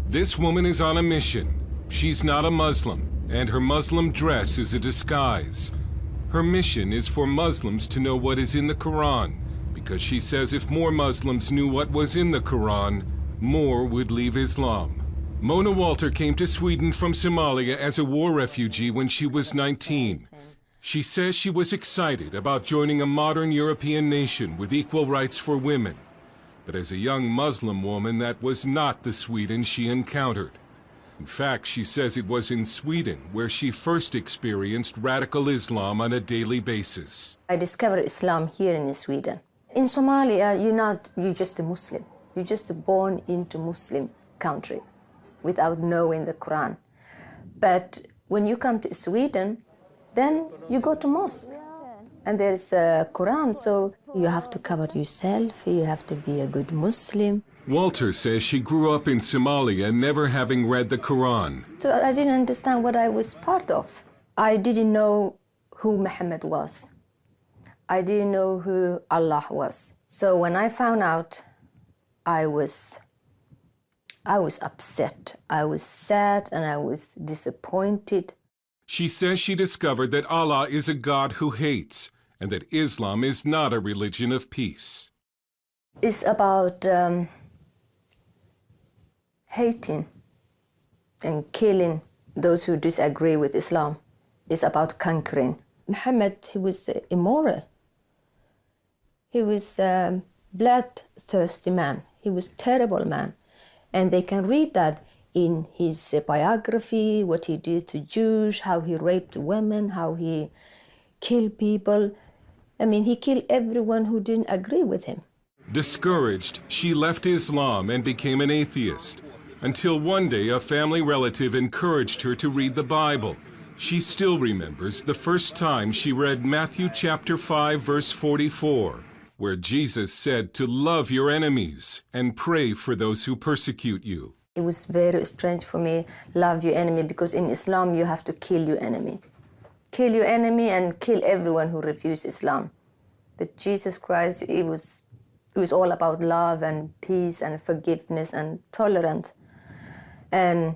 This woman is on a mission. She's not a Muslim, and her Muslim dress is a disguise. Her mission is for Muslims to know what is in the Quran, because she says if more Muslims knew what was in the Quran, more would leave Islam. Mona Walter came to Sweden from Somalia as a war refugee when she was 19. She says she was excited about joining a modern European nation with equal rights for women. But as a young Muslim woman, that was not the Sweden she encountered. In fact, she says it was in Sweden where she first experienced radical Islam on a daily basis. I discovered Islam here in Sweden. In Somalia, you're just a Muslim. You're just born into Muslim country without knowing the Quran. But when you come to Sweden, then you go to mosque. And there's a Quran, so you have to cover yourself, you have to be a good Muslim. Walter says she grew up in Somalia never having read the Quran. So I didn't understand what I was part of. I didn't know who Muhammad was. I didn't know who Allah was. So when I found out, I was upset. I was sad and I was disappointed. She says she discovered that Allah is a God who hates, and that Islam is not a religion of peace. It's about hating and killing those who disagree with Islam. It's about conquering. Muhammad, he was immoral. He was a bloodthirsty man. He was a terrible man. And they can read that in his biography, what he did to Jews, how he raped women, how he killed people. I mean, he killed everyone who didn't agree with him. Discouraged, she left Islam and became an atheist, until one day a family relative encouraged her to read the Bible. She still remembers the first time she read Matthew chapter 5, verse 44, where Jesus said to love your enemies and pray for those who persecute you. It was very strange for me, love your enemy, because in Islam you have to kill your enemy. Kill your enemy and kill everyone who refuses Islam. But Jesus Christ, it was all about love and peace and forgiveness and tolerance. And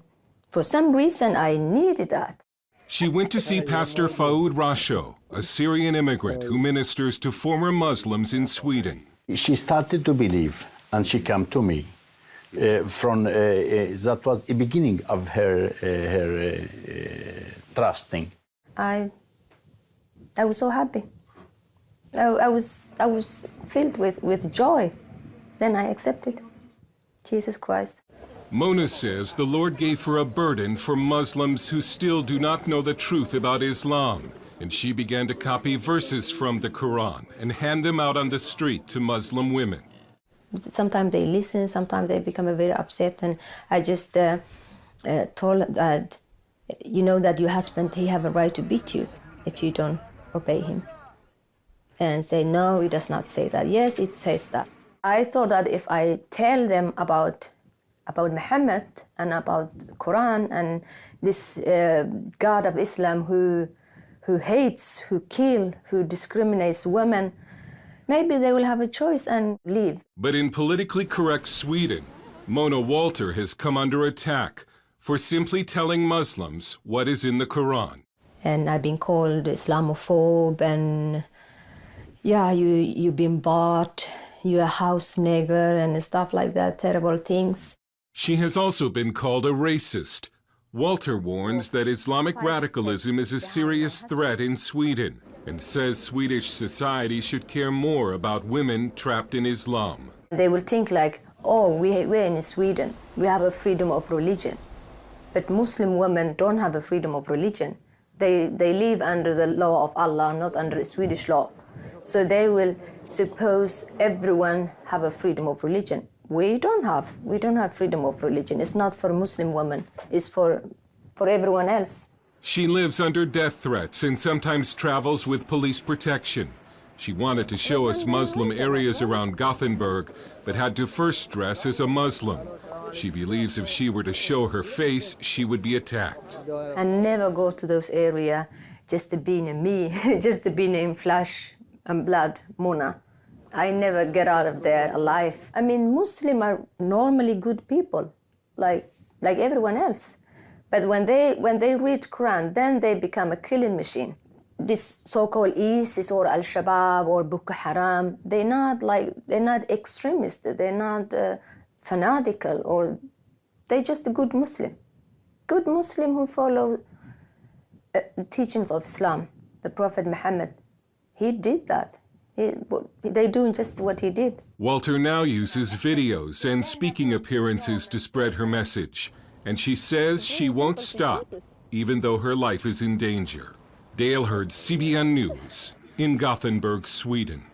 for some reason, I needed that. She went to see Pastor Faoud Rasho, a Syrian immigrant who ministers to former Muslims in Sweden. She started to believe, and she came to me. That was the beginning of her trusting. I was so happy. I was filled with joy. Then I accepted Jesus Christ. Mona says the Lord gave her a burden for Muslims who still do not know the truth about Islam, and she began to copy verses from the Quran and hand them out on the street to Muslim women. Sometimes they listen, sometimes they become very upset, and I just told that, you know that your husband, he have a right to beat you if you don't obey him. And say, no, it does not say that. Yes, it says that. I thought that if I tell them about Muhammad and about the Quran and this God of Islam who hates, who kills, who discriminates women, maybe they will have a choice and leave. But in politically correct Sweden, Mona Walter has come under attack for simply telling Muslims what is in the Quran. And I've been called Islamophobe, and yeah, you've been bought, you're a house nigger and stuff like that, terrible things. She has also been called a racist. Walter warns that Islamic radicalism is a serious threat in Sweden and says Swedish society should care more about women trapped in Islam. They will think like, oh, we're in Sweden, we have a freedom of religion. But Muslim women don't have a freedom of religion. They live under the law of Allah, not under Swedish law. So they will suppose everyone have a freedom of religion. We don't have freedom of religion. It's not for Muslim women, it's for everyone else. She lives under death threats and sometimes travels with police protection. She wanted to show us Muslim areas around Gothenburg, but had to first dress as a Muslim. She believes if she were to show her face, she would be attacked. And never go to those areas just to be in me, just to be in flesh and blood, Mona. I never get out of there alive. I mean, Muslims are normally good people. Like, like everyone else. But when they read Quran, then they become a killing machine. This so-called ISIS or Al-Shabaab or Boko Haram, they're not extremists, they're not fanatical, or they're just a good Muslim who follow the teachings of Islam. The Prophet Muhammad, he did that. They're doing just what he did. Walter now uses videos and speaking appearances to spread her message, and she says she won't stop, even though her life is in danger. Dale Hurd, CBN News, in Gothenburg, Sweden.